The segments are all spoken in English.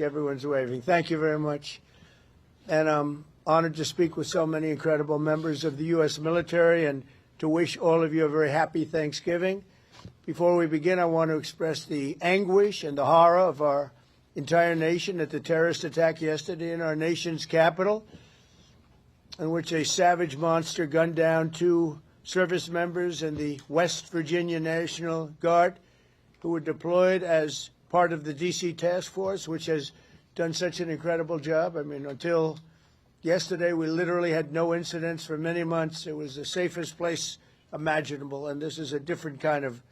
Everyone's waving. Thank you very much. And I'm honored to speak with so many incredible members of the U.S. military and to wish all of you a very happy Thanksgiving. Before we begin, I want to express the anguish and the horror of our entire nation at the terrorist attack yesterday in our nation's capital, in which a savage monster gunned down 2 service members in the West Virginia National Guard who were deployed as part of the D.C. task force, which has done such an incredible job. I mean, until yesterday, we literally had no incidents for many months. It was the safest place imaginable, and this is a different kind of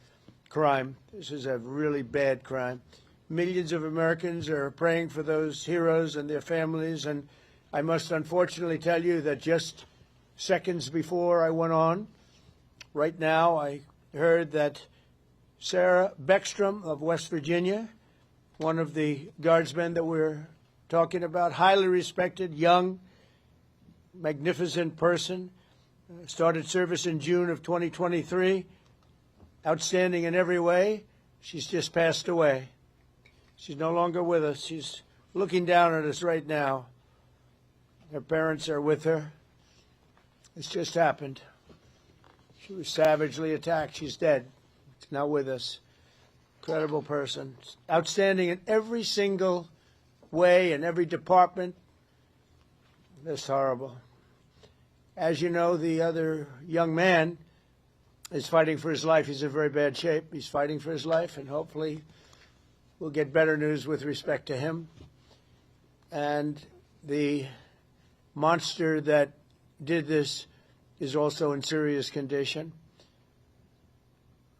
crime. This is a really bad crime. Millions of Americans are praying for those heroes and their families, and I must unfortunately tell you that just seconds before I went on, right now, I heard that Sarah Beckstrom of West Virginia, one of the guardsmen that we're talking about, highly respected, young, magnificent person, started service in June of 2023, outstanding in every way. She's just passed away. She's no longer with us. She's looking down at us right now. Her parents are with her. It's just happened. She was savagely attacked. She's dead. She's not with us. Incredible person. Outstanding in every single way, in every department. That's horrible. As you know, the other young man is fighting for his life. He's in very bad shape. He's fighting for his life, and hopefully we'll get better news with respect to him. And the monster that did this is also in serious condition.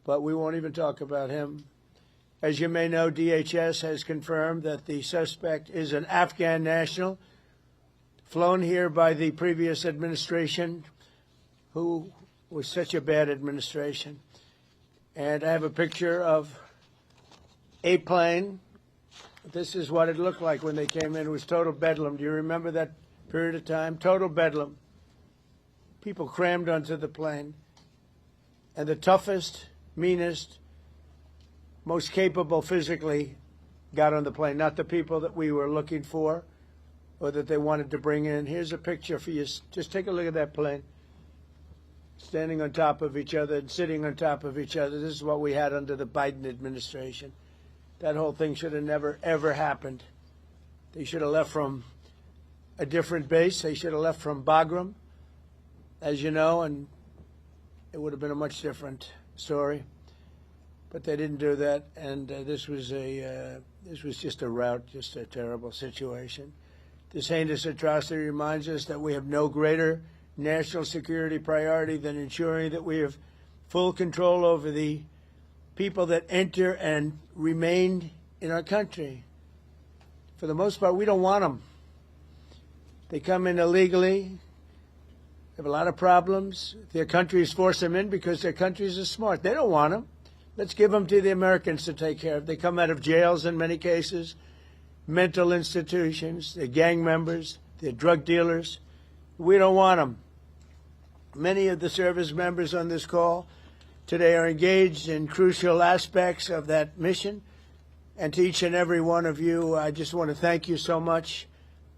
But we won't even talk about him. As you may know, DHS has confirmed that the suspect is an Afghan national flown here by the previous administration, who was such a bad administration. And I have a picture of a plane. This is what it looked like when they came in. It was total bedlam. Do you remember that period of time? Total bedlam. People crammed onto the plane. And the toughest, meanest, most capable physically got on the plane, not the people that we were looking for or that they wanted to bring in. Here's a picture for you. Just take a look at that plane. Standing on top of each other and sitting on top of each other. This is what we had under the Biden administration. That whole thing should have never, ever happened. They should have left from a different base. They should have left from Bagram, as you know, and it would have been a much different story. But they didn't do that, and this was just a rout, just a terrible situation. This heinous atrocity reminds us that we have no greater national security priority than ensuring that we have full control over the people that enter and remain in our country. For the most part, we don't want them. They come in illegally, have a lot of problems. Their countries force them in because their countries are smart. They don't want them. Let's give them to the Americans to take care of. They come out of jails in many cases, mental institutions, they're gang members, they're drug dealers. We don't want them. Many of the service members on this call today are engaged in crucial aspects of that mission. And to each and every one of you, I just want to thank you so much.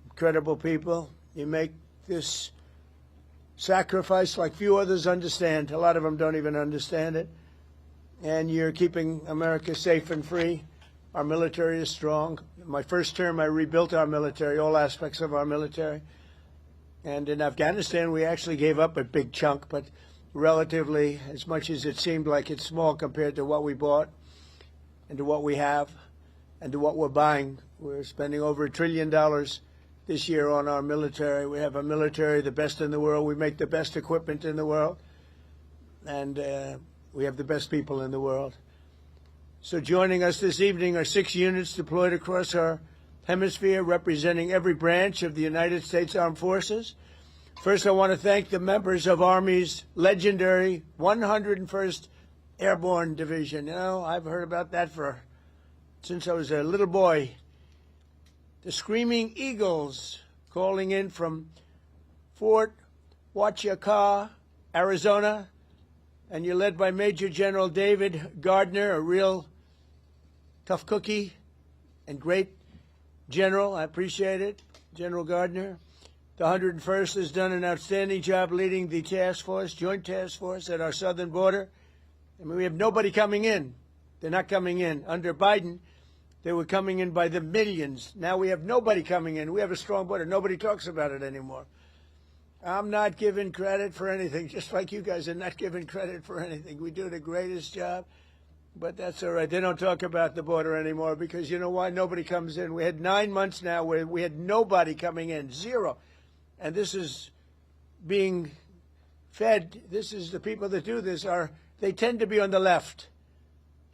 Incredible people. You make this sacrifice like few others understand. A lot of them don't even understand it. And you're keeping America safe and free. Our military is strong. In my first term, I rebuilt our military, all aspects of our military. And in Afghanistan, we actually gave up a big chunk, but relatively, as much as it seemed like it's small compared to what we bought and to what we have and to what we're buying. We're spending over $1 trillion this year on our military. We have a military, the best in the world. We make the best equipment in the world. And we have the best people in the world. So joining us this evening are 6 units deployed across our hemisphere, representing every branch of the United States Armed Forces. First, I want to thank the members of Army's legendary 101st Airborne Division. You know, I've heard about that since I was a little boy. The Screaming Eagles, calling in from Fort Huachuca, Arizona, and you're led by Major General David Gardner, a real tough cookie and great General. I appreciate it, General Gardner. The 101st has done an outstanding job leading the task force, joint task force at our southern border. I mean, we have nobody coming in. They're not coming in. Under Biden, they were coming in by the millions. Now we have nobody coming in. We have a strong border. Nobody talks about it anymore. I'm not giving credit for anything, just like you guys are not giving credit for anything. We do the greatest job, but that's all right. They don't talk about the border anymore because you know why? Nobody comes in. We had 9 months now where we had nobody coming in, zero. And this is being fed. This is the people that do this they tend to be on the left.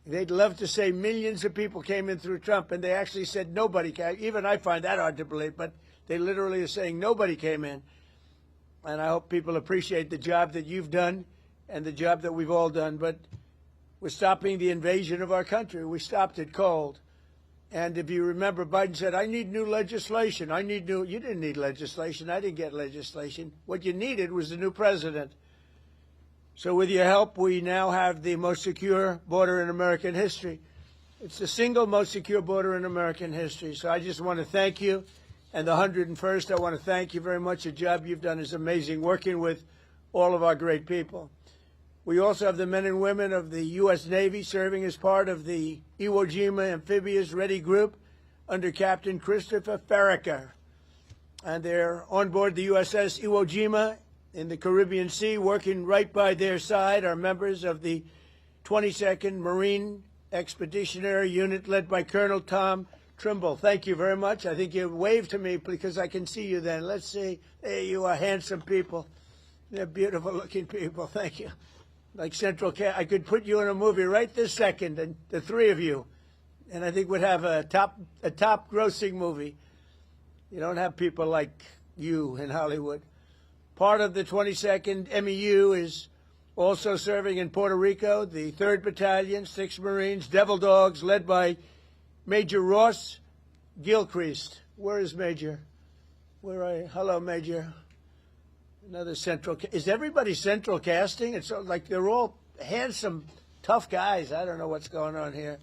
They'd love to say millions of people came in through Trump, and they actually said nobody came. Even I find that hard to believe, but they literally are saying nobody came in. And I hope people appreciate the job that you've done and the job that we've all done. But we're stopping the invasion of our country. We stopped it cold. And if you remember, Biden said, I need new legislation. You didn't need legislation. I didn't get legislation. What you needed was a new president. So with your help, we now have the most secure border in American history. It's the single most secure border in American history. So I just want to thank you. And the 101st, I want to thank you very much. The job you've done is amazing, working with all of our great people. We also have the men and women of the U.S. Navy serving as part of the Iwo Jima Amphibious Ready Group under Captain Christopher Farraker. And they're on board the USS Iwo Jima in the Caribbean Sea. Working right by their side are members of the 22nd Marine Expeditionary Unit led by Colonel Tom Trimble. Thank you very much. I think you waved to me because I can see you then. Let's see. There you are, handsome people. They're beautiful-looking people. Thank you. Like Central I could put you in a movie right this second, and the three of you, and I think we'd have a top grossing movie. You don't have people like you in Hollywood. Part of the 22nd MEU is also serving in Puerto Rico, the 3rd Battalion, 6 Marines, Devil Dogs, led by Major Ross Gilchrist. Where is Major? Where are you? Hello, Major. Another central. Is everybody central casting? It's like they're all handsome, tough guys. I don't know what's going on here.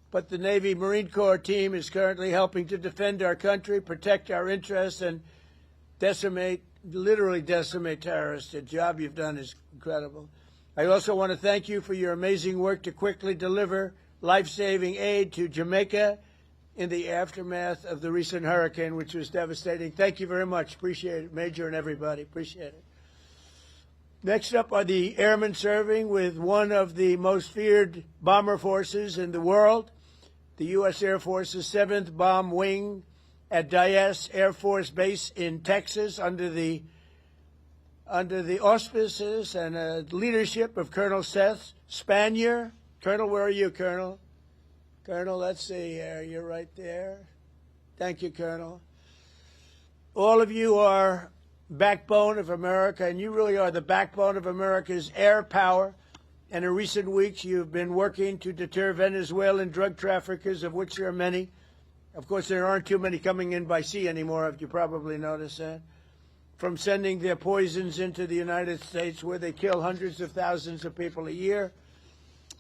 But the Navy Marine Corps team is currently helping to defend our country, protect our interests, and literally decimate terrorists. The job you've done is incredible. I also want to thank you for your amazing work to quickly deliver life-saving aid to Jamaica in the aftermath of the recent hurricane, which was devastating. Thank you very much. Appreciate it, Major and everybody. Appreciate it. Next up are the airmen serving with one of the most feared bomber forces in the world, the U.S. Air Force's 7th Bomb Wing at Dyess Air Force Base in Texas under the auspices and leadership of Colonel Seth Spanier. Colonel, where are you, Colonel? Colonel, let's see here. You're right there. Thank you, Colonel. All of you are backbone of America, and you really are the backbone of America's air power. And in recent weeks, you've been working to deter Venezuelan drug traffickers, of which there are many. Of course, there aren't too many coming in by sea anymore, if you probably noticed that, from sending their poisons into the United States, where they kill hundreds of thousands of people a year.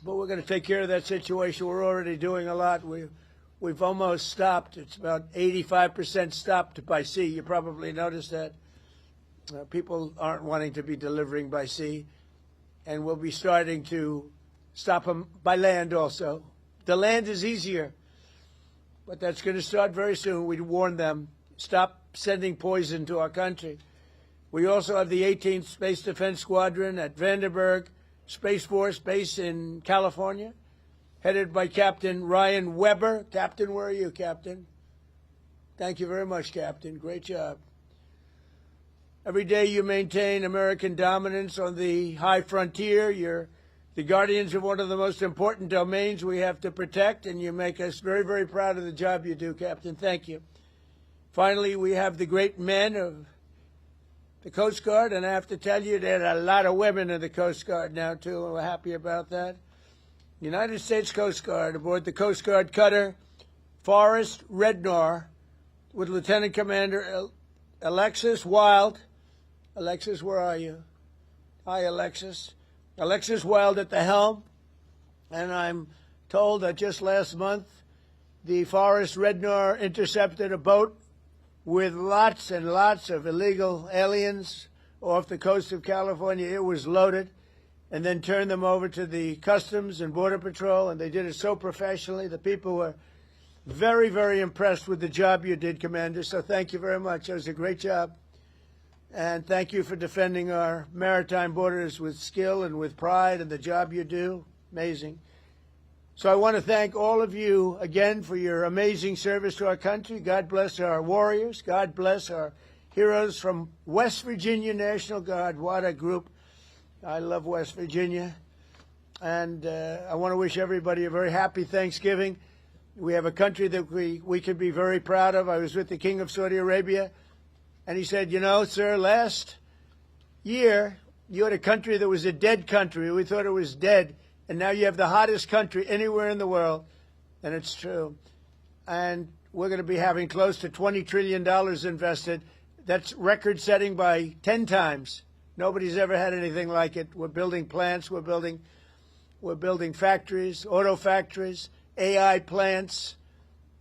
But we're going to take care of that situation. We're already doing a lot. We've almost stopped. It's about 85% stopped by sea. You probably noticed that. People aren't wanting to be delivering by sea. And we'll be starting to stop them by land also. The land is easier. But that's going to start very soon. We warn them. Stop sending poison to our country. We also have the 18th Space Defense Squadron at Vandenberg Space Force Base in California, headed by Captain Ryan Weber. Captain, where are you, Captain? Thank you very much, Captain. Great job. Every day you maintain American dominance on the high frontier. You're the guardians of one of the most important domains we have to protect, and you make us very, very proud of the job you do, Captain. Thank you. Finally, we have the great men of the Coast Guard, and I have to tell you, there are a lot of women in the Coast Guard now, too, and we're happy about that. United States Coast Guard aboard the Coast Guard cutter Forrest Rednor with Lieutenant Commander Alexis Wild. Alexis, where are you? Hi, Alexis. Alexis Wild at the helm, and I'm told that just last month the Forrest Rednor intercepted a boat with lots and lots of illegal aliens off the coast of California. It was loaded, and then turned them over to the Customs and Border Patrol, and they did it so professionally. The people were very, very impressed with the job you did, Commander, so thank you very much. It was a great job. And thank you for defending our maritime borders with skill and with pride, and the job you do. Amazing. So I want to thank all of you again for your amazing service to our country. God bless our warriors. God bless our heroes from West Virginia National Guard. What a group. I love West Virginia. And I want to wish everybody a very happy Thanksgiving. We have a country that we can be very proud of. I was with the King of Saudi Arabia, and he said, you know, sir, last year you had a country that was a dead country. We thought it was dead. And now you have the hottest country anywhere in the world. And it's true. And we're going to be having close to $20 trillion invested. That's record setting by 10 times. Nobody's ever had anything like it. We're building plants. We're building factories, auto factories, AI plants,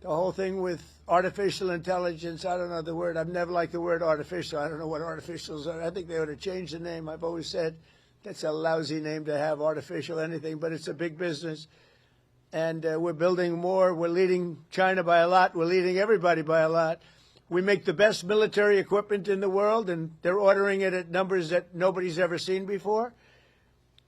the whole thing with artificial intelligence. I don't know the word. I've never liked the word artificial. I don't know what artificials are. I think they ought to change the name. I've always said that's a lousy name to have, artificial anything, but it's a big business. And we're building more. We're leading China by a lot. We're leading everybody by a lot. We make the best military equipment in the world, and they're ordering it at numbers that nobody's ever seen before.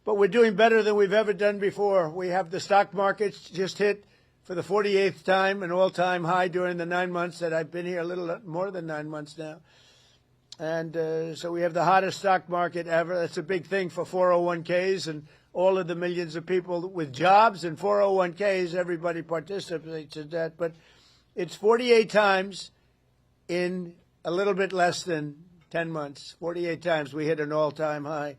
But we're doing better than we've ever done before. We have the stock markets just hit, for the 48th time, an all-time high during the 9 months that I've been here, a little more than 9 months now. And so we have the hottest stock market ever. That's a big thing for 401ks and all of the millions of people with jobs and 401ks. Everybody participates in that. But it's 48 times in a little bit less than 10 months. 48 times we hit an all-time high.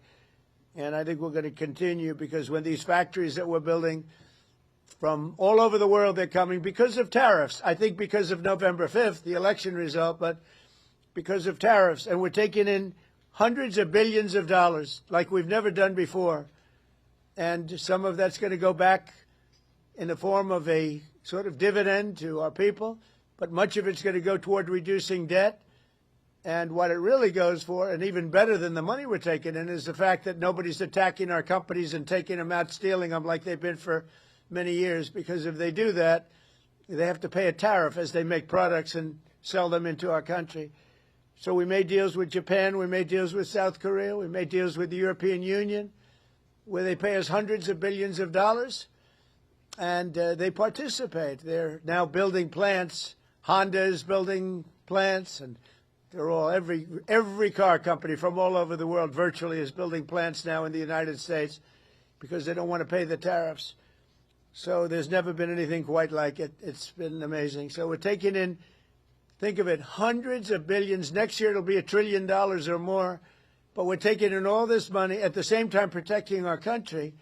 And I think we're going to continue, because when these factories that we're building from all over the world, they're coming because of tariffs. I think because of November 5th, the election result, but because of tariffs. And we're taking in hundreds of billions of dollars like we've never done before. And some of that's going to go back in the form of a sort of dividend to our people, but much of it's going to go toward reducing debt. And what it really goes for, and even better than the money we're taking in, is the fact that nobody's attacking our companies and taking them out, stealing them like they've been for many years. Because if they do that, they have to pay a tariff as they make products and sell them into our country. So we made deals with Japan. We made deals with South Korea. We made deals with the European Union, where they pay us hundreds of billions of dollars, and they participate. They're now building plants. Honda is building plants, and they're all, every car company from all over the world virtually is building plants now in the United States because they don't want to pay the tariffs. So there's never been anything quite like it. It's been amazing. So we're taking in, think of it, hundreds of billions. Next year it'll be $1 trillion or more. But we're taking in all this money, at the same time protecting our country.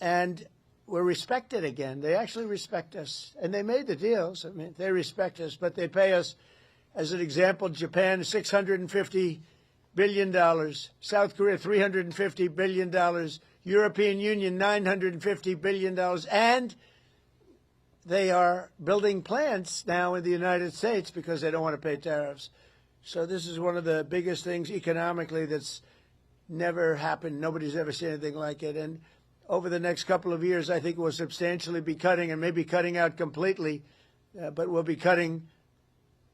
And we're respected again. They actually respect us. And they made the deals. I mean, they respect us, but they pay us. As an example, Japan, $650 billion. South Korea, $350 billion. European Union, $950 billion. And they are building plants now in the United States because they don't want to pay tariffs. So this is one of the biggest things economically that's never happened. Nobody's ever seen anything like it. And over the next couple of years, I think we'll substantially be cutting, and maybe cutting out completely, but we'll be cutting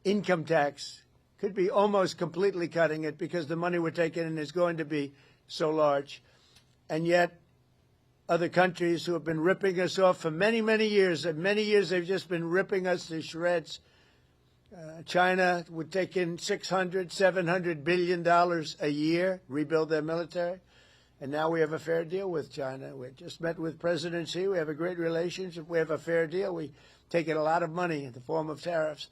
income tax. Could be almost completely cutting it because the money we're taking in is going to be so large. And yet other countries who have been ripping us off for many, many years, and many years they've just been ripping us to shreds. China would take in $600, $700 billion a year, rebuild their military. And now we have a fair deal with China. We just met with President Xi. We have a great relationship. We have a fair deal. We take in a lot of money in the form of tariffs.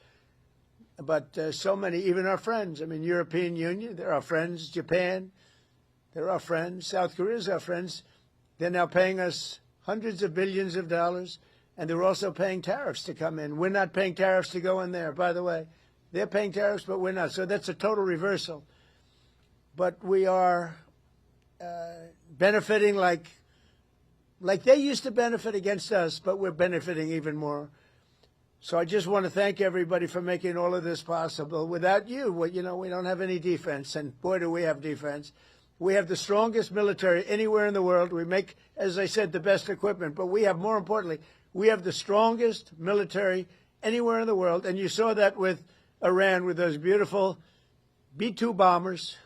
But so many, even our friends, I mean, European Union, they're our friends. Japan, they're our friends. South Korea is our friends. They're now paying us hundreds of billions of dollars, and they're also paying tariffs to come in. We're not paying tariffs to go in there, by the way. They're paying tariffs, but we're not. So that's a total reversal. But we are benefiting like they used to benefit against us, but we're benefiting even more. So I just want to thank everybody for making all of this possible. Without you, well, you know, we don't have any defense, and boy, do we have defense. We have the strongest military anywhere in the world. We make, as I said, the best equipment, but we have, more importantly, we have the strongest military anywhere in the world, and you saw that with Iran, with those beautiful B-2 bombers.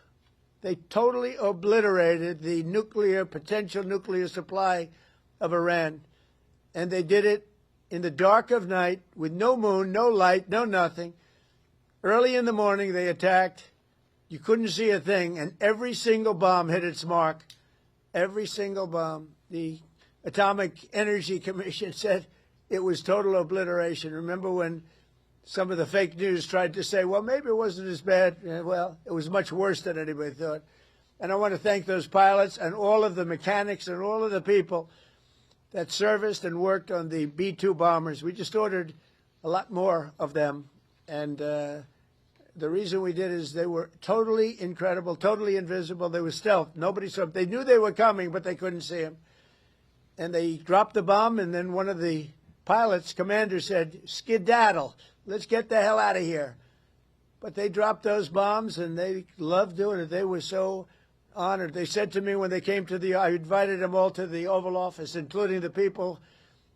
They totally obliterated the potential nuclear supply of Iran, and they did it in the dark of night with no moon, no light, no nothing. Early in the morning, they attacked. You couldn't see a thing, and every single bomb hit its mark. Every single bomb. The Atomic Energy Commission said it was total obliteration. Remember when some of the fake news tried to say, well, maybe it wasn't as bad. Well, it was much worse than anybody thought. And I want to thank those pilots and all of the mechanics and all of the people that serviced and worked on the B-2 bombers. We just ordered a lot more of them. And the reason we did is they were totally incredible, totally invisible. They were stealth. Nobody saw them. They knew they were coming, but they couldn't see them. And they dropped the bomb, and then one of the pilots, commander, said, skedaddle. Let's get the hell out of here. But they dropped those bombs, and they loved doing it. They were so honored. They said to me when they came to I invited them all to the Oval Office, including the people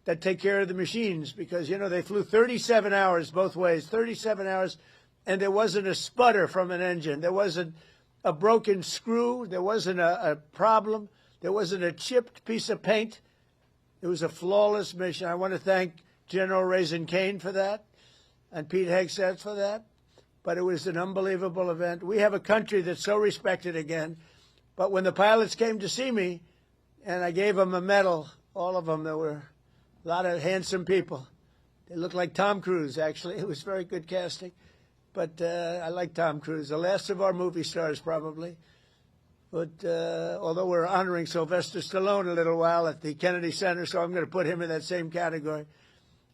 that take care of the machines, because, you know, they flew 37 hours both ways, 37 hours, and there wasn't a sputter from an engine. There wasn't a broken screw. There wasn't a problem. There wasn't a chipped piece of paint. It was a flawless mission. I want to thank General Raisin Kane for that and Pete Hegseth for that. But it was an unbelievable event. We have a country that's so respected again. But when the pilots came to see me and I gave them a medal, all of them, there were a lot of handsome people. They looked like Tom Cruise, actually. It was very good casting. But I like Tom Cruise, the last of our movie stars, probably. But although we're honoring Sylvester Stallone a little while at the Kennedy Center, so I'm going to put him in that same category.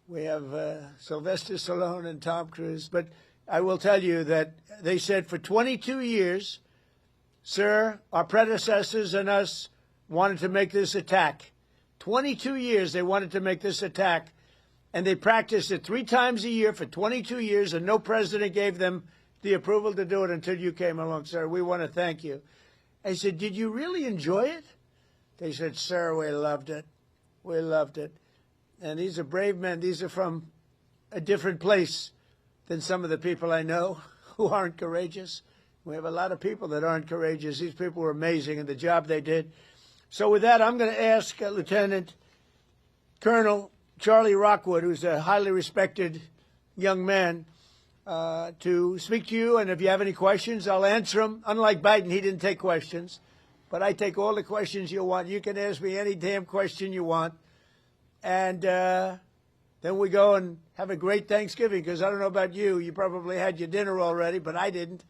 We have Sylvester Stallone and Tom Cruise. But I will tell you that they said for 22 years, sir, our predecessors and us wanted to make this attack. 22 years they wanted to make this attack. And they practiced it 3 times a year for 22 years, and no president gave them the approval to do it until you came along, sir. We want to thank you. I said, did you really enjoy it? They said, sir, we loved it. We loved it. And these are brave men. These are from a different place than some of the people I know who aren't courageous. We have a lot of people that aren't courageous. These people were amazing in the job they did. So with that, I'm going to ask Lieutenant Colonel Charlie Rockwood, who's a highly respected young man, to speak to you. And if you have any questions, I'll answer them. Unlike Biden, he didn't take questions. But I take all the questions you want. You can ask me any damn question you want. And then we go and have a great Thanksgiving, because I don't know about you. You probably had your dinner already, but I didn't.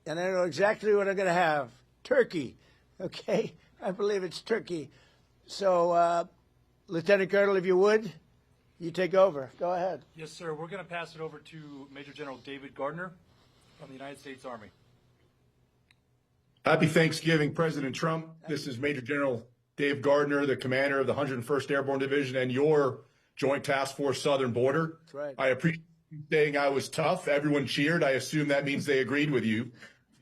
And I know exactly what I'm going to have. Turkey. Okay? I believe it's turkey. So, Lieutenant Colonel, if you would, you take over. Go ahead. Yes, sir. We're going to pass it over to Major General David Gardner from the United States Army. Happy Thanksgiving, President Trump. This is Major General Dave Gardner, the commander of the 101st Airborne Division and your Joint Task Force Southern Border. That's right. I appreciate you saying I was tough. Everyone cheered. I assume that means they agreed with you.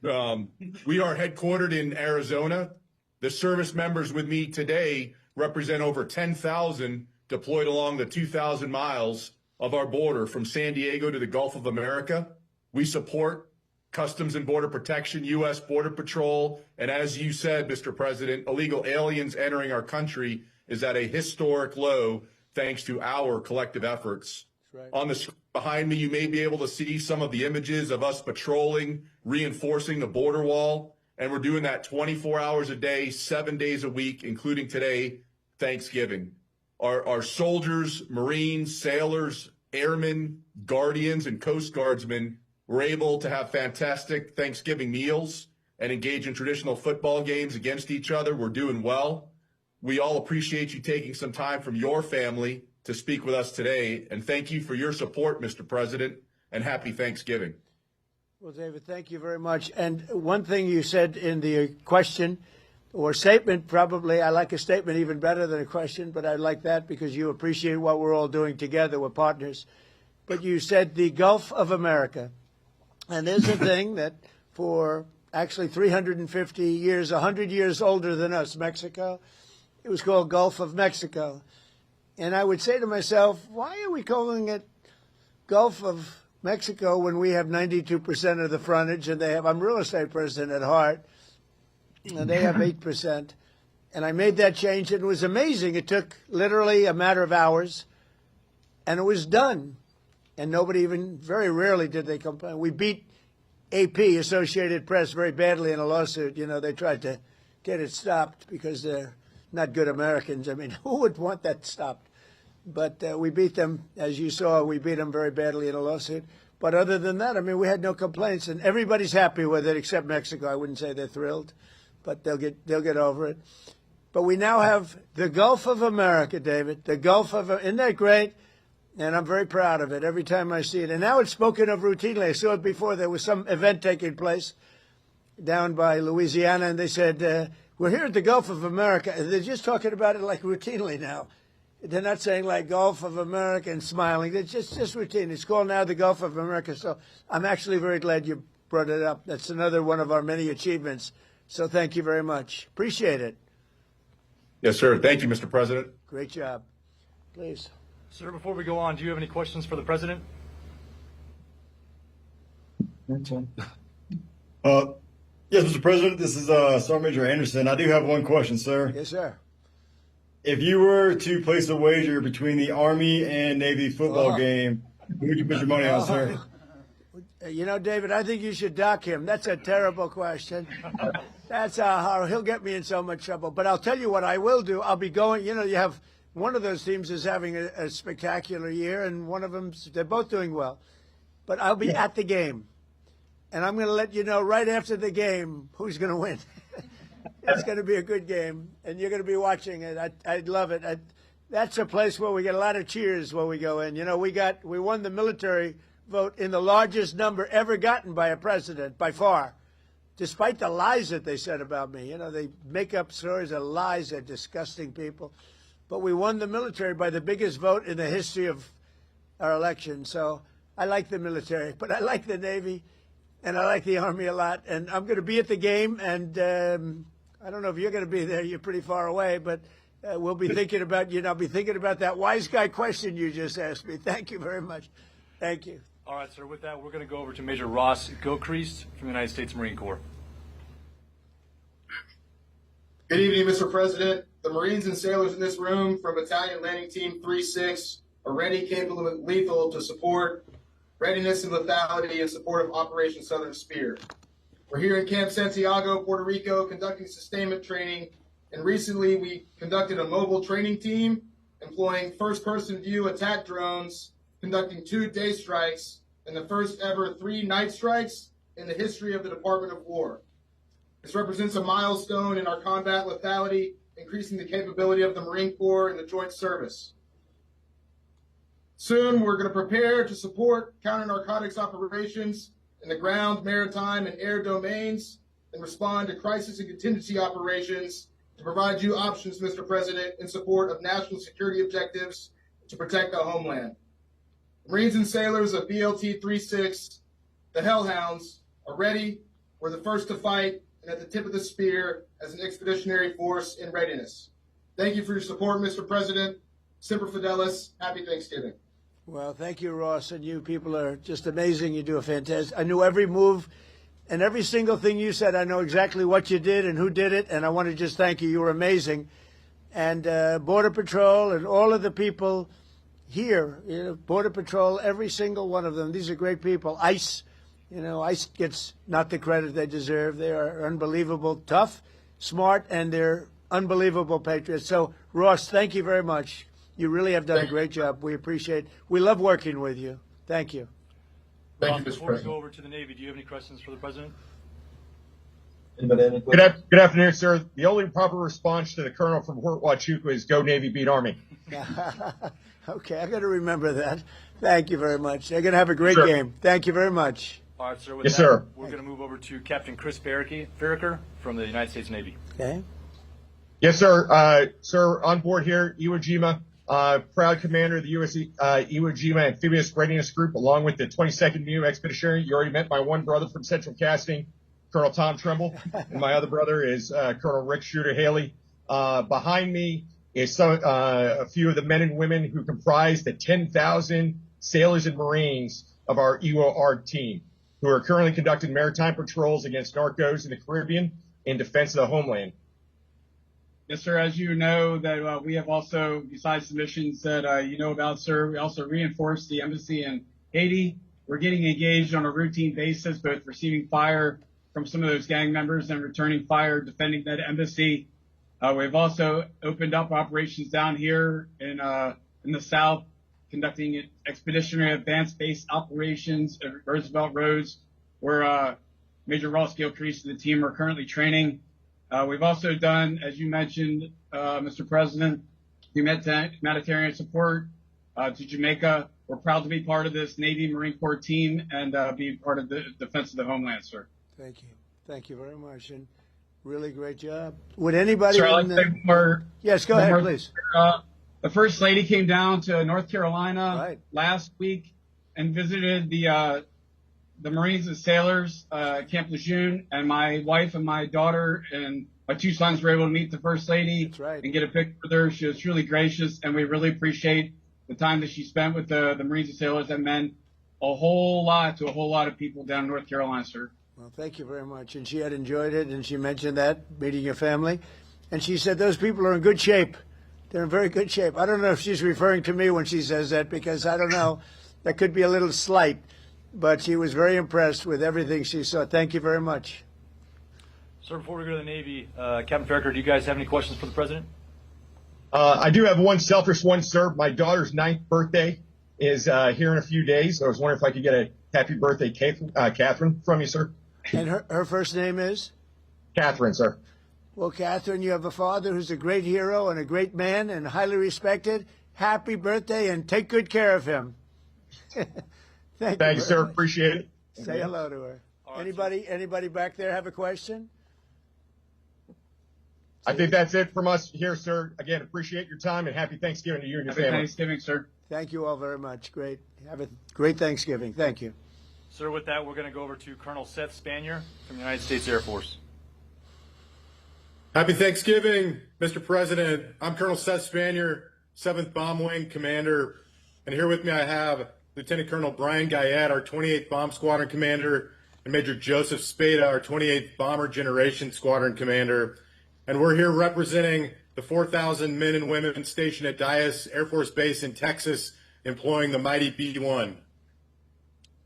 We are headquartered in Arizona. The service members with me today represent over 10,000 deployed along the 2,000 miles of our border from San Diego to the Gulf of America. We support Customs and Border Protection, U.S. Border Patrol, and as you said, Mr. President, illegal aliens entering our country is at a historic low thanks to our collective efforts. Right. On the screen behind me, you may be able to see some of the images of us patrolling, reinforcing the border wall, and we're doing that 24 hours a day, 7 days a week, including today, Thanksgiving. Our soldiers, Marines, sailors, airmen, guardians, and Coast Guardsmen were able to have fantastic Thanksgiving meals and engage in traditional football games against each other. We're doing well. We all appreciate you taking some time from your family to speak with us today, and thank you for your support, Mr. President, and happy Thanksgiving. Well, David, thank you very much. And one thing you said in the question or statement, probably, I like a statement even better than a question, but I like that because you appreciate what we're all doing together. We're partners. but you said the Gulf of America. And there's a thing that for actually 350 years, 100 years older than us, Mexico, it was called Gulf of Mexico. And I would say to myself, why are we calling it Gulf of Mexico when we have 92% of the frontage and they have, I'm a real estate person at heart, and they have 8%. And I made that change, and it was amazing. It took literally a matter of hours, and it was done. And nobody even, very rarely did they complain. We beat AP, Associated Press, very badly in a lawsuit. You know, they tried to get it stopped because they're not good Americans. I mean, who would want that stopped? But we beat them, as you saw, we beat them very badly in a lawsuit. But other than that, I mean, we had no complaints, and everybody's happy with it except Mexico. I wouldn't say they're thrilled, but they'll get over it. But we now have the Gulf of America, David. The Gulf of, isn't that great? And I'm very proud of it every time I see it. And now it's spoken of routinely. I saw it before. There was some event taking place down by Louisiana, and they said, we're here at the Gulf of America. And they're just talking about it like routinely now. They're not saying like Gulf of America and smiling. It's just routine. It's called now the Gulf of America. So I'm actually very glad you brought it up. That's another one of our many achievements. So thank you very much. Appreciate it. Yes, sir. Thank you, Mr. President. Great job. Please. Sir, before we go on, do you have any questions for the president? Yes, Mr. President, this is Sergeant Major Anderson. I do have one question, sir. Yes, sir. If you were to place a wager between the Army and Navy football game, who would you put your money on, sir? You know, David, I think you should dock him. That's a terrible question. That's how he'll get me in so much trouble. But I'll tell you what I will do. I'll be going, you know, you have one of those teams is having a spectacular year, and one of them, they're both doing well. But I'll be at the game, and I'm going to let you know right after the game who's going to win. It's going to be a good game, and you're going to be watching it. I'd love it. That's a place where we get a lot of cheers when we go in. You know, we won the military vote in the largest number ever gotten by a president, by far, despite the lies that they said about me. You know, they make up stories of lies. They're disgusting people. But we won the military by the biggest vote in the history of our election. So I like the military, but I like the Navy, and I like the Army a lot. And I'm going to be at the game, and I don't know if you're going to be there. You're pretty far away, but we'll be thinking about you. And I'll be thinking about that wise guy question you just asked me. Thank you very much. Thank you. All right, sir. With that, we're going to go over to Major Ross Gilchrist from the United States Marine Corps. Good evening, Mr. President. The Marines and sailors in this room from Battalion Landing Team 3-6 are ready, capable, and lethal to support readiness and lethality in support of Operation Southern Spear. We're here in Camp Santiago, Puerto Rico, conducting sustainment training, and recently we conducted a mobile training team employing first-person view attack drones, conducting 2 day strikes and the first ever 3 night strikes in the history of the Department of War. This represents a milestone in our combat lethality, increasing the capability of the Marine Corps and the Joint Service. Soon, we're going to prepare to support counter-narcotics operations in the ground, maritime, and air domains, and respond to crisis and contingency operations to provide you options, Mr. President, in support of national security objectives to protect our homeland. Marines and sailors of BLT 3-6, the Hellhounds, are ready. We're the first to fight and at the tip of the spear as an expeditionary force in readiness. Thank you for your support, Mr. President. Semper Fidelis. Happy Thanksgiving. Well, thank you, Ross, and you people are just amazing. You do a fantastic. I knew every move and every single thing you said. I know exactly what you did and who did it, and I want to just thank you. You were amazing. And Border Patrol and all of the people here, you know, Border Patrol, every single one of them. These are great people. ICE, you know, ICE gets not the credit they deserve. They are unbelievable, tough, smart, and they're unbelievable patriots. So, Ross, thank you very much. You really have done a great job. We appreciate it. We love working with you. Thank you. Thank you, Mr. Before we President. go over to the Navy, do you have any questions for the president? Anybody have any questions? Good afternoon, sir. The only proper response to the colonel from Fort Huachuca is "Go Navy, beat Army." Okay, I got to remember that. Thank you very much. They're going to have a great Sure. game. Thank you very much. All right, sir. With Yes, that, sir. We're going to move over to Captain Chris Farraker from the United States Navy. Okay. Yes, sir. Sir, on board here, Iwo Jima. proud commander of the U.S. Iwo Jima Amphibious Readiness Group, along with the 22nd New Expeditionary. You already met my one brother from Central Casting, Colonel Tom Trimble, and my other brother is Colonel Rick Shooter Haley. Behind me is a few of the men and women who comprise the 10,000 sailors and Marines of our Iwo ARD team, who are currently conducting maritime patrols against narcos in the Caribbean in defense of the homeland. Yes, sir. As you know, that we have also, besides the missions that you know about, sir, we also reinforce the embassy in Haiti. We're getting engaged on a routine basis, both receiving fire from some of those gang members and returning fire, defending that embassy. We've also opened up operations down here in the South, conducting expeditionary advanced base operations at Roosevelt Roads, where Major Ross-Gil Crease and the team are currently training. We've also done, as you mentioned, Mr. President, humanitarian support to Jamaica. We're proud to be part of this Navy Marine Corps team and be part of the defense of the homeland, sir. Thank you. Thank you very much. And really great job. Would anybody... Sir, I'd like to say more. Yes, go ahead, please. The First Lady came down to North Carolina last week and visited the Marines and Sailors Camp Lejeune, and my wife and my daughter and my two sons were able to meet the First Lady and get a picture with her. She was truly gracious, and we really appreciate the time that she spent with the Marines and Sailors. That meant a whole lot to a whole lot of people down in North Carolina, sir. Well, thank you very much. And she had enjoyed it, and she mentioned that, meeting your family. And she said those people are in good shape. They're in very good shape. I don't know if she's referring to me when she says that, because I don't know. That could be a little slight. But she was very impressed with everything she saw. Thank you very much. Sir, before we go to the Navy, Captain Farraker, do you guys have any questions for the President? I do have one selfish one, sir. My daughter's 9th birthday is here in a few days. So I was wondering if I could get a happy birthday, Catherine, from you, sir. And her first name is? Catherine, sir. Well, Catherine, you have a father who's a great hero and a great man and highly respected. Happy birthday, and take good care of him. Thank you, sir. Appreciate it. Say hello to her. Right, anybody back there have a question? I think that's it from us here, sir. Again, appreciate your time, and happy Thanksgiving to you and your family. Happy Thanksgiving, sir. Thank you all very much. Great. Have a great Thanksgiving. Thank you. Sir, with that, we're going to go over to Colonel Seth Spanier from the United States Air Force. Happy Thanksgiving, Mr. President. I'm Colonel Seth Spanier, 7th Bomb Wing Commander, and here with me I have Lieutenant Colonel Brian Guyette, our 28th Bomb Squadron Commander, and Major Joseph Spada, our 28th Bomber Generation Squadron Commander. And we're here representing the 4,000 men and women stationed at Dyess Air Force Base in Texas, employing the mighty B-1.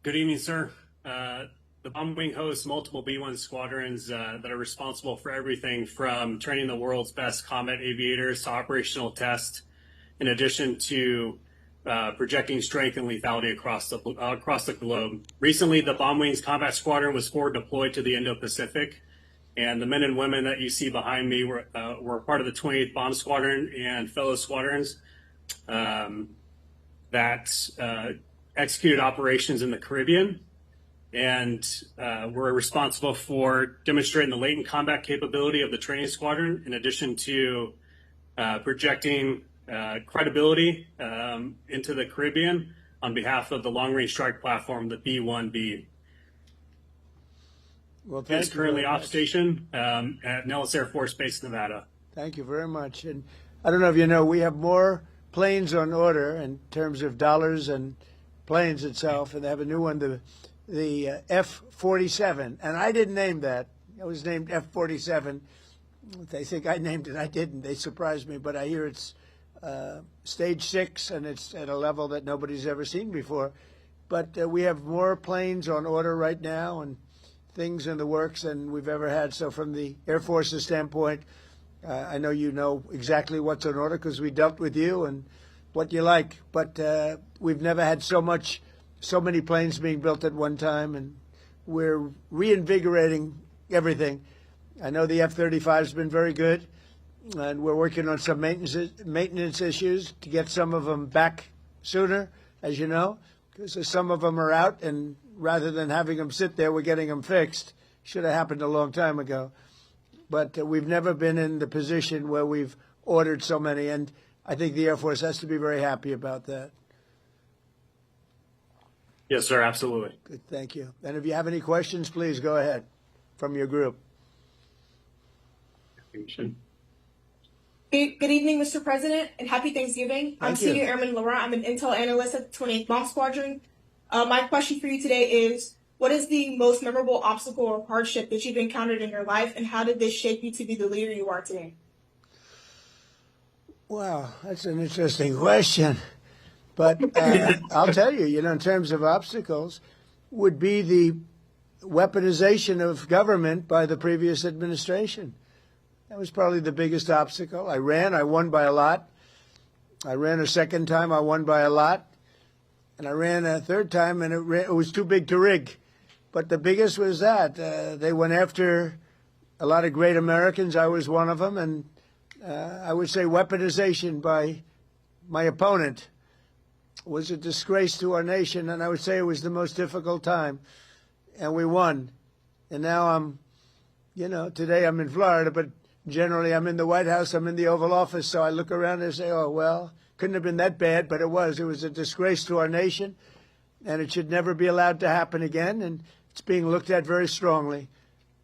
Good evening, sir. The Bomb Wing hosts multiple B-1 squadrons that are responsible for everything from training the world's best combat aviators to operational tests, in addition to projecting strength and lethality across the globe. Recently, the Bomb Wings Combat Squadron was forward deployed to the Indo-Pacific, and the men and women that you see behind me were part of the 28th Bomb Squadron and fellow squadrons that executed operations in the Caribbean, and were responsible for demonstrating the latent combat capability of the training squadron, in addition to projecting credibility into the Caribbean on behalf of the long-range strike platform, the B-1B. Well, it's currently off station at Nellis Air Force Base, Nevada. Thank you very much. And I don't know if you know, we have more planes on order in terms of dollars and planes itself, and they have a new one, the F-47, and I didn't name that. It was named F-47. They think I named it. I didn't. They surprised me, but I hear it's stage 6, and it's at a level that nobody's ever seen before. But we have more planes on order right now and things in the works than we've ever had. So from the Air Force's standpoint, I know you know exactly what's on order because we dealt with you and what you like. But we've never had so many planes being built at one time, and we're reinvigorating everything. I know the F-35 has been very good, and we're working on some maintenance issues to get some of them back sooner, as you know, because some of them are out, and rather than having them sit there, we're getting them fixed. Should have happened a long time ago. But we've never been in the position where we've ordered so many. And I think the Air Force has to be very happy about that. Yes, sir. Absolutely. Good, thank you. And if you have any questions, please go ahead from your group. Good evening, Mr. President, and happy Thanksgiving. I'm Senior Airman Laurent. I'm an intel analyst at the 28th Bomb Squadron. My question for you today is, what is the most memorable obstacle or hardship that you've encountered in your life, and how did this shape you to be the leader you are today? Wow, that's an interesting question. But I'll tell you, in terms of obstacles, would be the weaponization of government by the previous administration. That was probably the biggest obstacle. I won by a lot. I ran a second time, I won by a lot. And I ran a third time, and it was too big to rig. But the biggest was that. They went after a lot of great Americans. I was one of them. And I would say weaponization by my opponent was a disgrace to our nation, and I would say it was the most difficult time, and we won. And now today I'm in Florida, but generally I'm in the White House, I'm in the Oval Office, so I look around and say, oh, well, couldn't have been that bad, but it was. It was a disgrace to our nation, and it should never be allowed to happen again, and it's being looked at very strongly.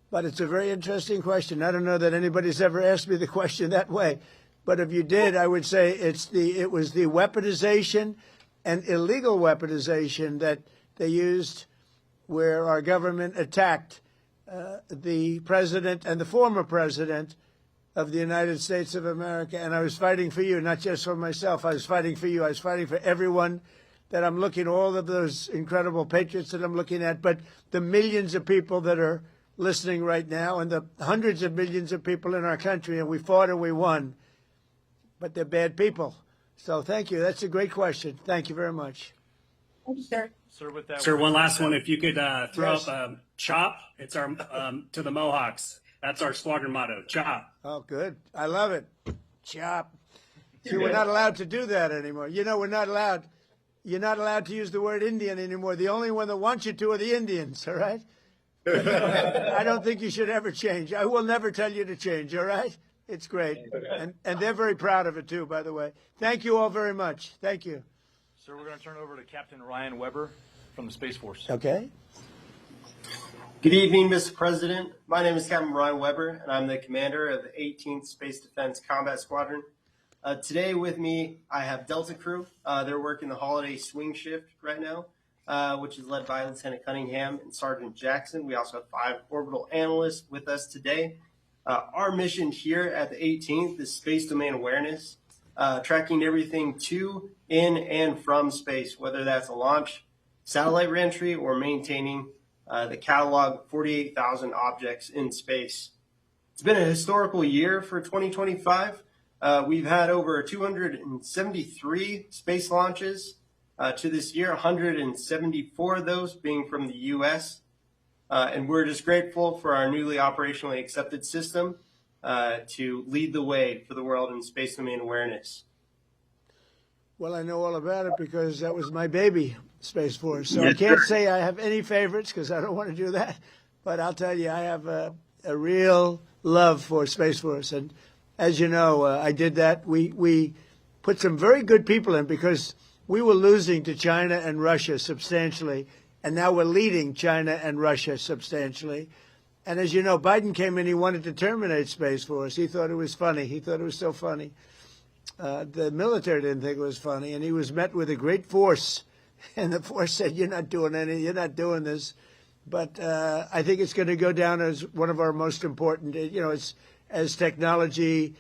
But it's a very interesting question. I don't know that anybody's ever asked me the question that way, but if you did, I would say it was the weaponization and illegal weaponization that they used where our government attacked the president and the former president of the United States of America. And I was fighting for you, not just for myself. I was fighting for you. I was fighting for everyone that I'm looking, all of those incredible patriots that I'm looking at, but the millions of people that are listening right now and the hundreds of millions of people in our country. And we fought and we won, but they're bad people. So thank you. That's a great question. Thank you very much. Thank you, sir. Sir, with that, Sir, one last one. If you could throw Yes. up CHOP, it's our to the Mohawks. That's our squadron motto, CHOP. Oh, good. I love it. Chop. See, we're not allowed to do that anymore. We're not allowed. You're not allowed to use the word Indian anymore. The only one that wants you to are the Indians, all right? I don't think you should ever change. I will never tell you to change, all right? It's great. And they're very proud of it, too, by the way. Thank you all very much. Thank you. sir, we're going to turn it over to Captain Ryan Weber from the Space Force. Okay. Good evening, Mr. President. My name is Captain Ryan Weber, and I'm the commander of the 18th Space Defense Combat Squadron. Today with me, I have Delta Crew. They're working the holiday swing shift right now, which is led by Lieutenant Cunningham and Sergeant Jackson. We also have 5 orbital analysts with us today. Our mission here at the 18th is space domain awareness, tracking everything to, in, and from space, whether that's a launch, satellite reentry, or maintaining the catalog of 48,000 objects in space. It's been a historical year for 2025. We've had over 273 space launches to this year, 174 of those being from the U.S., and we're just grateful for our newly operationally accepted system to lead the way for the world in space domain awareness. Well, I know all about it because that was my baby, Space Force. So I can't say I have any favorites because I don't want to do that. But I'll tell you, I have a real love for Space Force. And as you know, I did that. We put some very good people in because we were losing to China and Russia substantially. And now we're leading China and Russia substantially. And as you know, Biden came in, he wanted to terminate Space Force. He thought it was funny. He thought it was so funny. The military didn't think it was funny. And he was met with a great force. And the force said, you're not doing this. But I think it's going to go down as one of our most important, it's, as technology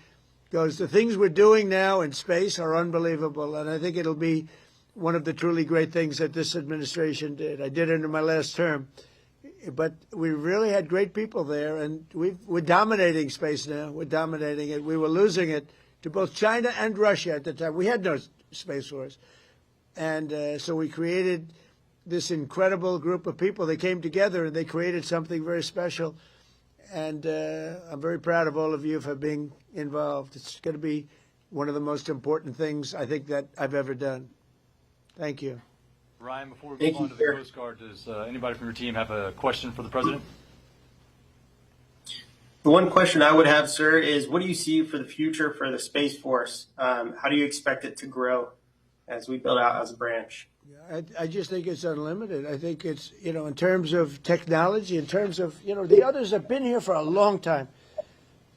goes. The things we're doing now in space are unbelievable. And I think it'll be one of the truly great things that this administration did. I did it in my last term. But we really had great people there, and we're dominating space now. We're dominating it. We were losing it to both China and Russia at the time. We had no Space Force. And so we created this incredible group of people. They came together, and they created something very special. And I'm very proud of all of you for being involved. It's going to be one of the most important things, I think, that I've ever done. Thank you. Ryan, before we move on to the Coast Guard, does anybody from your team have a question for the President? The one question I would have, sir, is what do you see for the future for the Space Force? How do you expect it to grow as we build out as a branch? I just think it's unlimited. I think it's, in terms of technology, in terms of, the others have been here for a long time.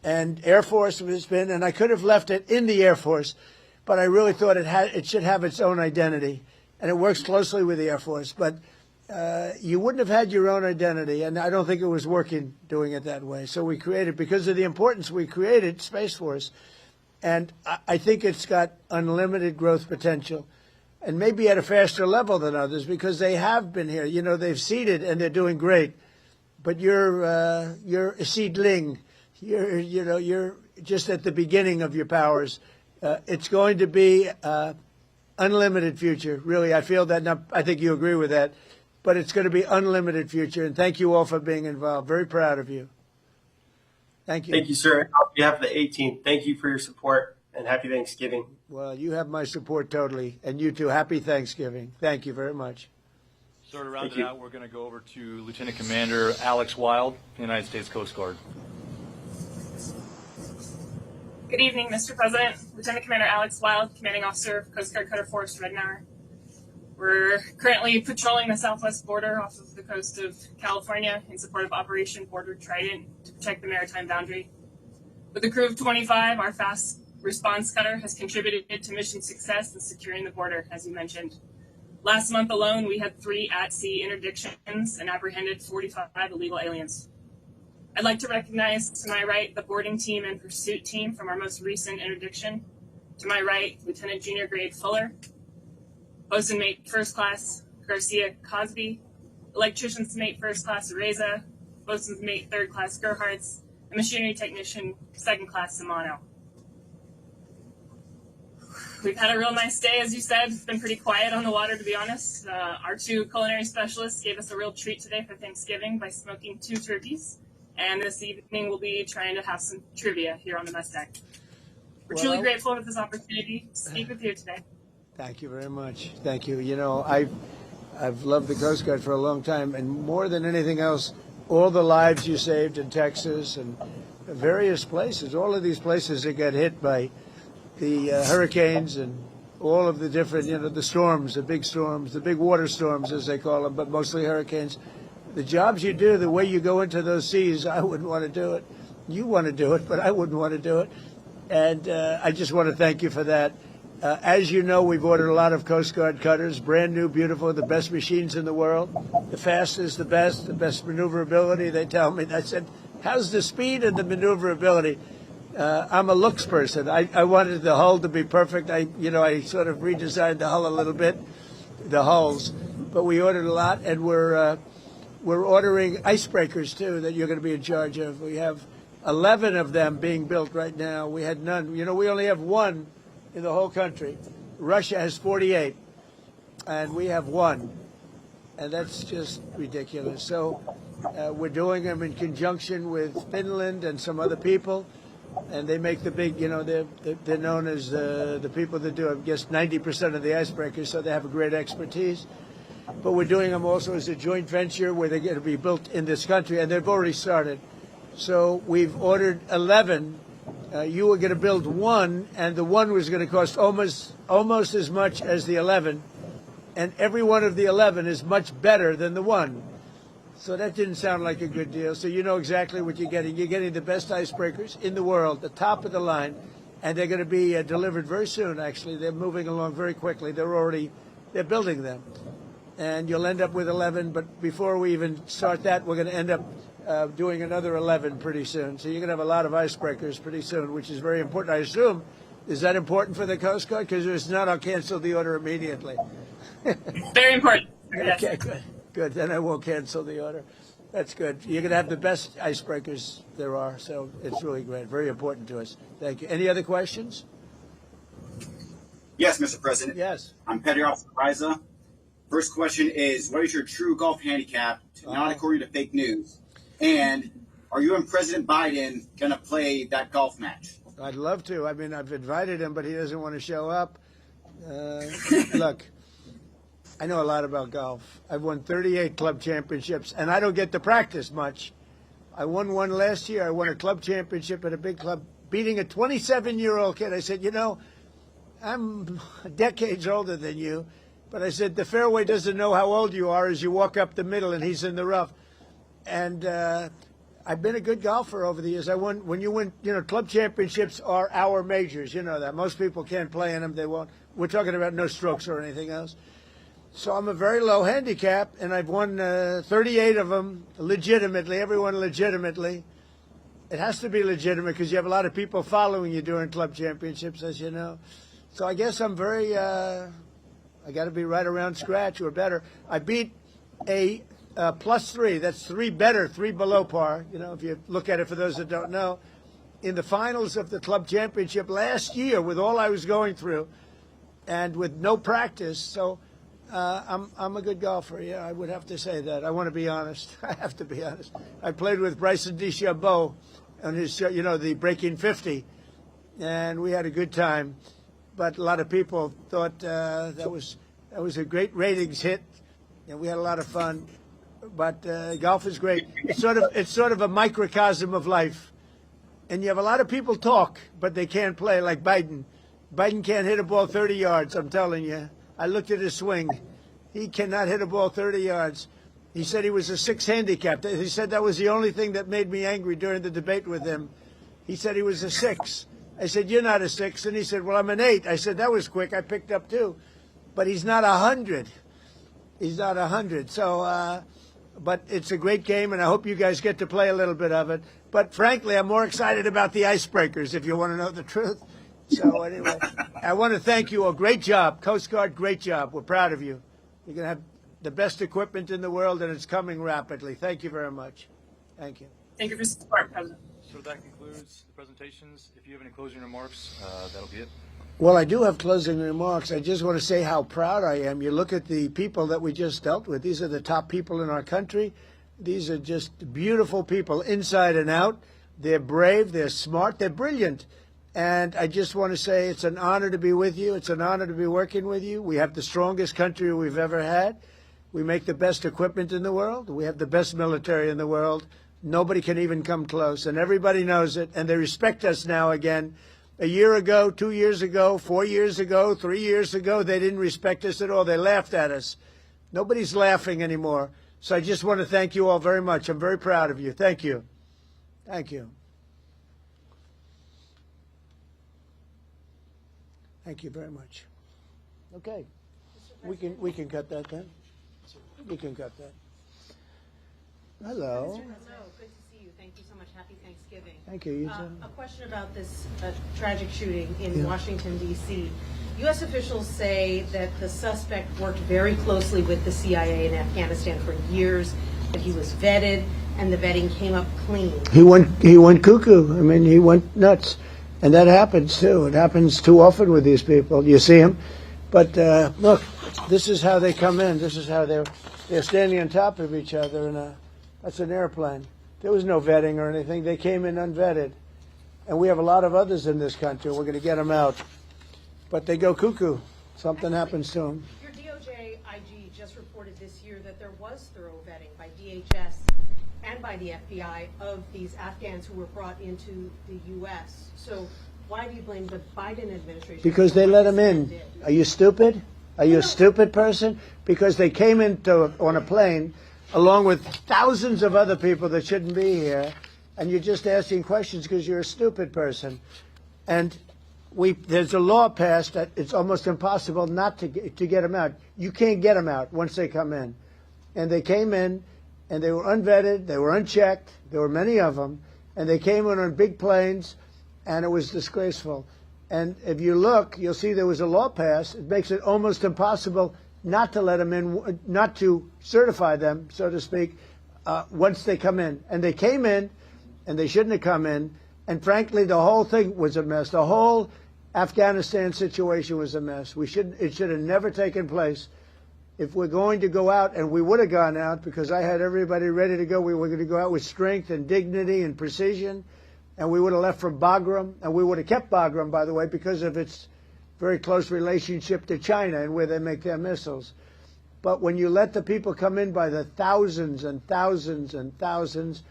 And Air Force has been, and I could have left it in the Air Force, but I really thought it should have its own identity. And it works closely with the Air Force. But you wouldn't have had your own identity, and I don't think it was working doing it that way. So we created, because of the importance, we created Space Force. And I think it's got unlimited growth potential, and maybe at a faster level than others because they have been here. They've seeded and they're doing great. But you're a seedling. You're just at the beginning of your powers. It's going to be unlimited future. Really, I feel that. And I think you agree with that. But it's going to be unlimited future. And thank you all for being involved. Very proud of you. Thank you. Thank you, sir. On behalf of the 18th, thank you for your support and happy Thanksgiving. Well, you have my support totally. And you too. Happy Thanksgiving. Thank you very much. So to round it out, we're going to go over to Lieutenant Commander Alex Wild, United States Coast Guard. Good evening, Mr. President. Lieutenant Commander Alex Wild, Commanding Officer of Coast Guard Cutter Force Rednauer. We're currently patrolling the southwest border off of the coast of California in support of Operation Border Trident to protect the maritime boundary. With a crew of 25, our fast response cutter has contributed to mission success in securing the border, as you mentioned. Last month alone, we had 3 at-sea interdictions and apprehended 45 illegal aliens. I'd like to recognize to my right the boarding team and pursuit team from our most recent interdiction. To my right, Lieutenant Junior Grade Fuller, Bosun Mate First Class Garcia Cosby, Electrician's Mate First Class Areza, Bosun's Mate Third Class Gerhards, and Machinery Technician Second Class Simano. We've had a real nice day, as you said. It's been pretty quiet on the water, to be honest. Our 2 culinary specialists gave us a real treat today for Thanksgiving by smoking 2 turkeys. And this evening we'll be trying to have some trivia here on the mess deck. We're truly grateful for this opportunity to speak with you today. Thank you very much. Thank you. I've loved the Coast Guard for a long time, and more than anything else, all the lives you saved in Texas and various places, all of these places that get hit by the hurricanes and all of the different, the storms, the big water storms, as they call them, but mostly hurricanes. The jobs you do, the way you go into those seas, I wouldn't want to do it. You want to do it, but I wouldn't want to do it. And I just want to thank you for that. As you know, we've ordered a lot of Coast Guard cutters, brand new, beautiful, the best machines in the world, the fastest, the best maneuverability, they tell me. I said, how's the speed and the maneuverability? I'm a looks person. I wanted the hull to be perfect. I sort of redesigned the hull a little bit, the hulls. But we ordered a lot, and we're ordering icebreakers, too, that you're going to be in charge of. We have 11 of them being built right now. We had none. We only have 1 in the whole country. Russia has 48, and we have 1. And that's just ridiculous. So we're doing them in conjunction with Finland and some other people. And they make the big, they're known as the people that do, I guess, 90% of the icebreakers, so they have a great expertise. But we're doing them also as a joint venture where they're going to be built in this country, and they've already started. So we've ordered 11. You were going to build 1, and the 1 was going to cost almost as much as the 11. And every one of the 11 is much better than the 1. So that didn't sound like a good deal. So you know exactly what you're getting. You're getting the best icebreakers in the world, the top of the line, and they're going to be delivered very soon, actually. They're moving along very quickly. They're building them. And you'll end up with 11, but before we even start that, we're going to end up doing another 11 pretty soon. So you're going to have a lot of icebreakers pretty soon, which is very important. I assume, is that important for the Coast Guard? Because if it's not, I'll cancel the order immediately. Very important. Okay, good. Then I won't cancel the order. That's good. You're going to have the best icebreakers there are, so it's really great. Very important to us. Thank you. Any other questions? Yes, Mr. President. Yes. I'm Petty Officer Riza. First question is, what is your true golf handicap, not according to fake news? And are you and President Biden going to play that golf match? I'd love to. I mean, I've invited him, but he doesn't want to show up. Look, I know a lot about golf. I've won 38 club championships, and I don't get to practice much. I won one last year. I won a club championship at a big club, beating a 27-year-old kid. I said, you know, I'm decades older than you, but I said, the fairway doesn't know how old you are as you walk up the middle and he's in the rough. And I've been a good golfer over the years. I won, when you win, you know, club championships are our majors. You know that. Most people can't play in them. They won't. We're talking about no strokes or anything else. So I'm a very low handicap, and I've won 38 of them legitimately, everyone legitimately. It has to be legitimate because you have a lot of people following you during club championships, as you know. So I guess I'm very, I got to be right around scratch or better. I beat a +3. That's 3 better, 3 below par. You know, if you look at it for those that don't know. In the finals of the club championship last year with all I was going through and with no practice. So I'm a good golfer. Yeah, I would have to say that. I want to be honest. I have to be honest. I played with Bryson DeChambeau on his show, you know, the Breaking 50, and we had a good time. But a lot of people thought that was a great ratings hit, and we had a lot of fun. But golf is great. It's sort of a microcosm of life, and you have a lot of people talk, but they can't play. Like Biden. Biden can't hit a ball 30 yards. I'm telling you. I looked at his swing. He cannot hit a ball 30 yards. He said he was a 6 handicap. He said that was the only thing that made me angry during the debate with him. He said he was a 6. I said, you're not a 6. And he said, well, I'm an 8. I said, that was quick. I picked up 2. But he's not 100. He's not 100. So, but it's a great game, and I hope you guys get to play a little bit of it. But frankly, I'm more excited about the icebreakers, if you want to know the truth. So anyway, I want to thank you all. Great job. Coast Guard, great job. We're proud of you. You're going to have the best equipment in the world, and it's coming rapidly. Thank you very much. Thank you. Thank you for your support, President. So that concludes the presentations. If you have any closing remarks, that'll be it. Well, I do have closing remarks. I just want to say how proud I am. You look at the people that we just dealt with. These are the top people in our country. These are just beautiful people inside and out. They're brave. They're smart. They're brilliant. And I just want to say it's an honor to be with you. It's an honor to be working with you. We have the strongest country we've ever had. We make the best equipment in the world. We have the best military in the world. Nobody can even come close. And everybody knows it. And they respect us now again. A year ago, 2 years ago, 4 years ago, 3 years ago, they didn't respect us at all. They laughed at us. Nobody's laughing anymore. So I just want to thank you all very much. I'm very proud of you. Thank you. Thank you. Thank you very much. Okay, we can cut that then. We can cut that. Hello. Hello. Good to see you. Thank you so much. Happy Thanksgiving. Thank you. You too. A question about this tragic shooting in Washington, D.C. U.S. officials say that the suspect worked very closely with the CIA in Afghanistan for years, that he was vetted, and the vetting came up clean. He went cuckoo. I mean, he went nuts. And that happens, too. It happens too often with these people. You see them. But, look, this is how they come in. This is how they're standing on top of each other. And that's an airplane. There was no vetting or anything. They came in unvetted. And we have a lot of others in this country. We're going to get them out. But they go cuckoo. Something happens to them. Your DOJ IG just reported this year that there was thorough vetting by DHS and by the FBI of these Afghans who were brought into the U.S. So why do you blame the Biden administration? Because they let them in. Are you stupid? Are you a stupid person? Because they came on a plane along with thousands of other people that shouldn't be here, and you're just asking questions because you're a stupid person. And there's a law passed that it's almost impossible not to get them out. You can't get them out once they come in. And they came in, and they were unvetted, they were unchecked, there were many of them, and they came in on big planes, and it was disgraceful. And if you look, you'll see there was a law passed. It makes it almost impossible not to let them in, not to certify them, so to speak, once they come in. And they came in, and they shouldn't have come in, and frankly, the whole thing was a mess. The whole Afghanistan situation was a mess. It should have never taken place. If we're going to go out, and we would have gone out because I had everybody ready to go, we were going to go out with strength and dignity and precision, and we would have left from Bagram, and we would have kept Bagram, by the way, because of its very close relationship to China and where they make their missiles. But when you let the people come in by the thousands and thousands and thousands,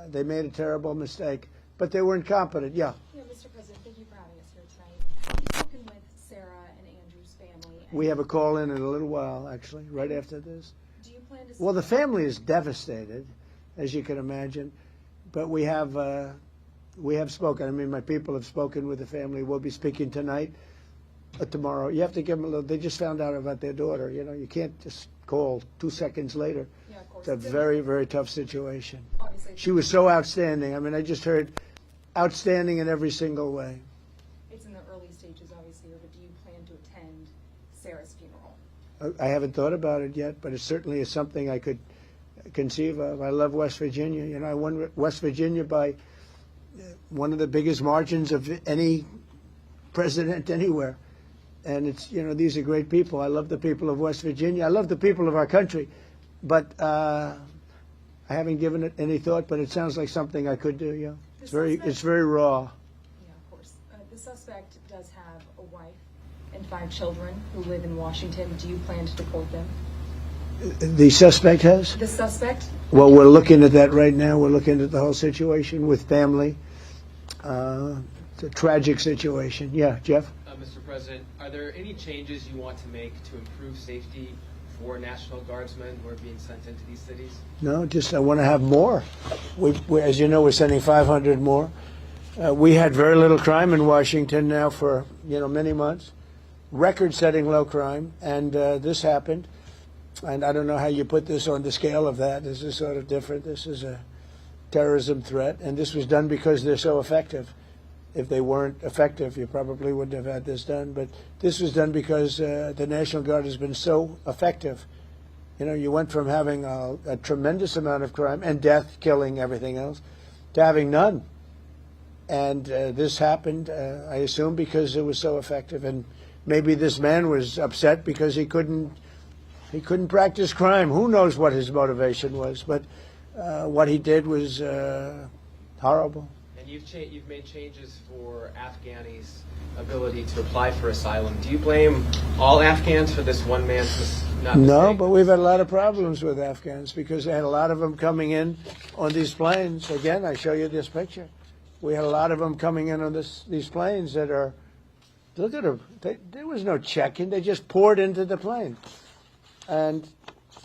They made a terrible mistake, but they were incompetent. Yeah. Yeah, Mr. President, thank you for having us here tonight. You've spoken with Sarah and Andrew's family. We have a call in a little while, actually, right after this. Do you plan to? Well, the family is devastated, as you can imagine, but we have spoken. I mean, my people have spoken with the family. We'll be speaking tonight, tomorrow. You have to give them a little. They just found out about their daughter. You know, you can't just call 2 seconds later. Yeah, of course. It's a very, very tough situation. Obviously. She was so outstanding. I mean, I just heard outstanding in every single way. It's in the early stages, obviously, but do you plan to attend Sarah's funeral? I haven't thought about it yet, but it certainly is something I could conceive of. I love West Virginia. You know, I won West Virginia by one of the biggest margins of any president anywhere. And it's, you know, these are great people. I love the people of West Virginia. I love the people of our country. But I haven't given it any thought, but it sounds like something I could do, yeah. It's very raw. Yeah, of course. The suspect does have a wife and 5 children who live in Washington. Do you plan to deport them? The suspect has? The suspect? Well, we're looking at that right now. We're looking at the whole situation with family. It's a tragic situation. Yeah, Jeff? Mr. President, are there any changes you want to make to improve safety for National Guardsmen who are being sent into these cities? No, just I want to have more. As you know, we're sending 500 more. We had very little crime in Washington now for, you know, many months. Record-setting low crime, and this happened. And I don't know how you put this on the scale of that. This is sort of different. This is a terrorism threat, and this was done because they're so effective. If they weren't effective, you probably wouldn't have had this done. But this was done because the National Guard has been so effective. You know, you went from having a tremendous amount of crime and death, killing, everything else, to having none. And this happened, I assume, because it was so effective. And maybe this man was upset because he couldn't practice crime. Who knows what his motivation was? But what he did was horrible. And you've made changes for Afghanis' ability to apply for asylum. Do you blame all Afghans for this one man's not mistake? No, but we've had a lot of problems with Afghans because they had a lot of them coming in on these planes. Again, I show you this picture. We had a lot of them coming in on these planes that are, look at them. There was no check-in. They just poured into the plane. And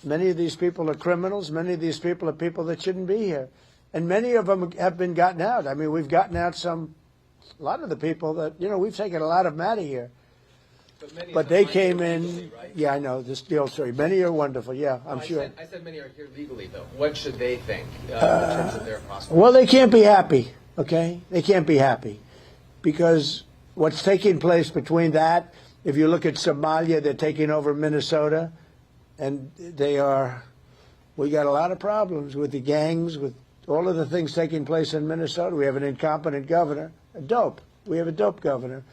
many of these people are criminals. Many of these people are people that shouldn't be here. And many of them have been gotten out. I mean, we've gotten out a lot of the people that, you know, we've taken a lot of them out of here. But they came in, legally, right? Yeah, I know, the old story. Many are wonderful, yeah, I'm sure. I said many are here legally, though. What should they think in terms of their prospects? Well, they can't be happy, okay? They can't be happy. Because what's taking place between that, if you look at Somalia, they're taking over Minnesota, and we got a lot of problems with the gangs, with all of the things taking place in Minnesota. We have an incompetent governor, we have a dope governor.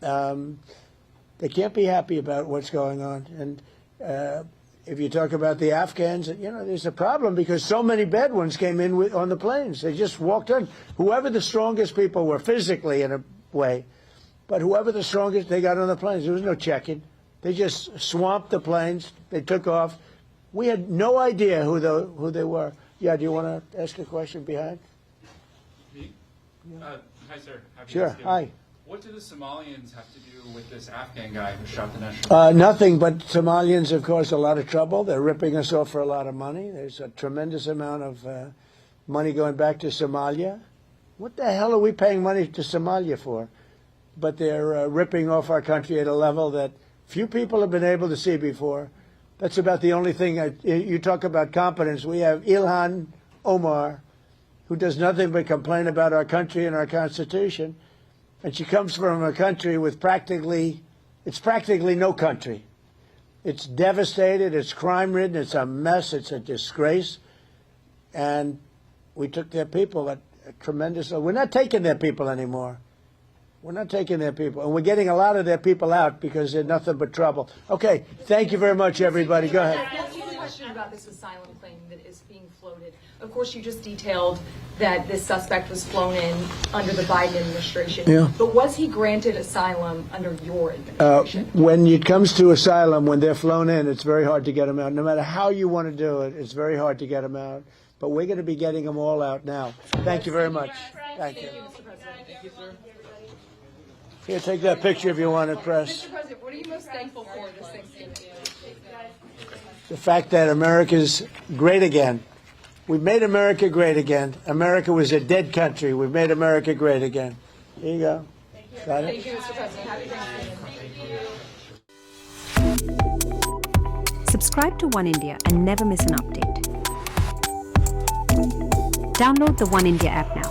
They can't be happy about what's going on. And if you talk about the Afghans, you know, there's a problem because so many bad ones came in on the planes. They just walked in. Whoever the strongest people were physically in a way, but whoever the strongest, they got on the planes. There was no check-in. They just swamped the planes. They took off. We had no idea who they were. Yeah, do you want to ask a question behind? Me? Hi, sir. Happy Sure. Thanksgiving. Hi. What do the Somalians have to do with this Afghan guy who shot the national? Nothing, but Somalians have caused a lot of trouble. They're ripping us off for a lot of money. There's a tremendous amount of money going back to Somalia. What the hell are we paying money to Somalia for? But they're ripping off our country at a level that few people have been able to see before. That's about the only thing. You talk about competence. We have Ilhan Omar, who does nothing but complain about our country and our Constitution. And she comes from a country with practically no country. It's devastated, it's crime-ridden, it's a mess, it's a disgrace. And we took their people at a tremendous... We're not taking their people anymore. We're not taking their people. And we're getting a lot of their people out because they're nothing but trouble. Okay, thank you very much, everybody. Go ahead. I have a question about this asylum claim that is being floated. Of course, you just detailed that this suspect was flown in under the Biden administration. Yeah. But was he granted asylum under your administration? When it comes to asylum, when they're flown in, it's very hard to get them out. No matter how you want to do it, it's very hard to get them out. But we're going to be getting them all out now. Thank you very much. Thank you. Here, take that picture if you want it, press. Mr. President, what are you most thankful for this Thanksgiving? The fact that America's great again. We've made America great again. America was a dead country. We've made America great again. Here you go. Got it? Thank you, Mr. President. Happy Thanksgiving. Subscribe to One India and never miss an update. Download the One India app now.